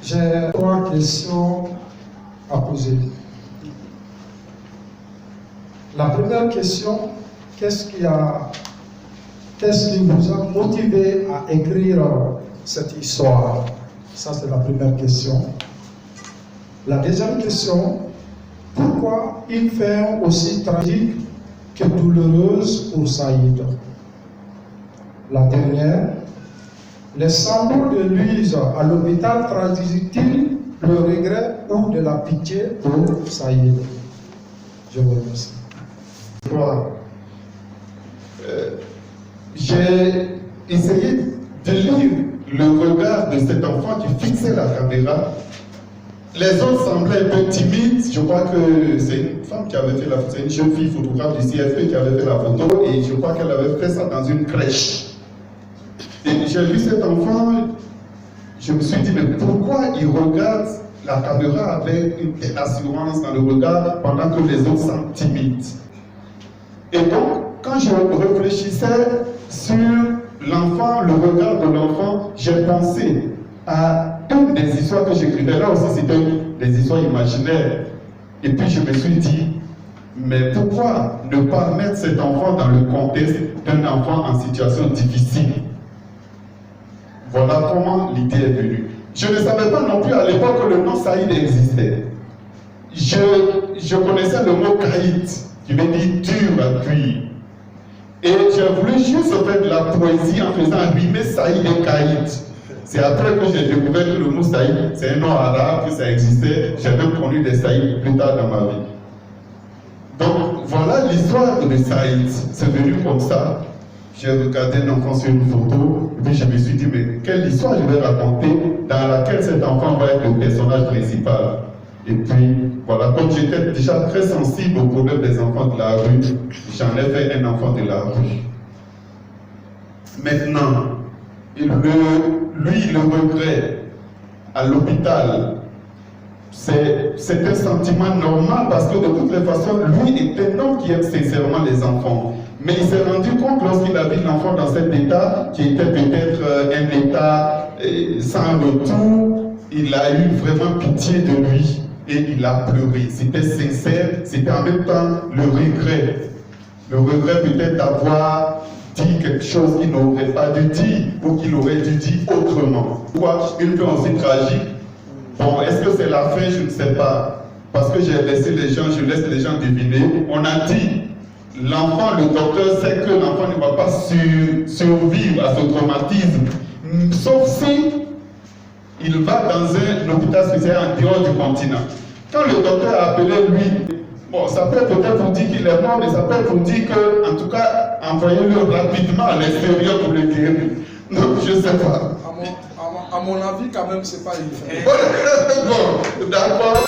J'ai 3 questions à poser. La première question, qu'est-ce qui vous a motivé à écrire cette histoire? Ça, c'est la première question. La deuxième question, pourquoi une fin aussi tragique que douloureuse pour Saïd? La dernière, les sanglots de Louise à l'hôpital traduisent-ils le regret ou de la pitié pour Saïd? Je vous remercie. Voilà. J'ai essayé de lire le regard de cet enfant qui fixait la caméra. Les autres semblaient un peu timides. Je crois que c'est une femme qui avait fait la photo, c'est une jeune fille photographe du CFP qui avait fait la photo, et je crois qu'elle avait fait ça dans une crèche. Et j'ai vu cet enfant, je me suis dit, mais pourquoi il regarde la caméra avec une telle assurance dans le regard pendant que les autres sont timides? Et donc, quand je réfléchissais sur l'enfant, le regard de l'enfant, j'ai pensé à toutes les histoires que j'écrivais. Là aussi, c'était des histoires imaginaires. Et puis, je me suis dit, mais pourquoi ne pas mettre cet enfant dans le contexte d'un enfant en situation difficile? Voilà comment l'idée est venue. Je ne savais pas non plus à l'époque que le nom Saïd existait. Je connaissais le mot Caïd, qui veut dire dur à cuire. Et j'ai voulu juste faire de la poésie en faisant rimer Saïd et Caïd. C'est après que j'ai découvert que le mot Saïd, c'est un nom arabe, que ça existait. J'ai même connu des Saïd plus tard dans ma vie. Donc voilà l'histoire de Saïd. C'est venu comme ça. J'ai regardé un enfant sur une photo, et puis je me suis dit, mais quelle histoire je vais raconter dans laquelle cet enfant va être le personnage principal? Et puis, voilà, comme j'étais déjà très sensible au problème des enfants de la rue, j'en ai fait un enfant de la rue. Maintenant, le regret à l'hôpital, c'est un sentiment normal parce que de toutes les façons, lui est un homme qui aime sincèrement les enfants. Mais il s'est rendu compte lorsqu'il a vu l'enfant dans cet état, qui était peut-être un état sans retour, il a eu vraiment pitié de lui et il a pleuré. C'était sincère, c'était en même temps le regret. Le regret peut-être d'avoir dit quelque chose qu'il n'aurait pas dû dire ou qu'il aurait dû dire autrement. Pourquoi une fin aussi tragique? Bon, est-ce que c'est la fin? Je ne sais pas. Parce que j'ai laissé les gens, je laisse les gens deviner. On a dit, l'enfant, le docteur sait que l'enfant ne va pas survivre à ce traumatisme, sauf si il va dans un hôpital spécial en dehors du continent. Quand le docteur a appelé lui, bon, ça peut peut-être vous dire qu'il est mort, mais ça peut vous dire que, en tout cas, envoyez-le rapidement à l'extérieur pour le guérir. Donc, je ne sais pas. À mon avis, quand même, c'est pas une fin. Bon, d'accord.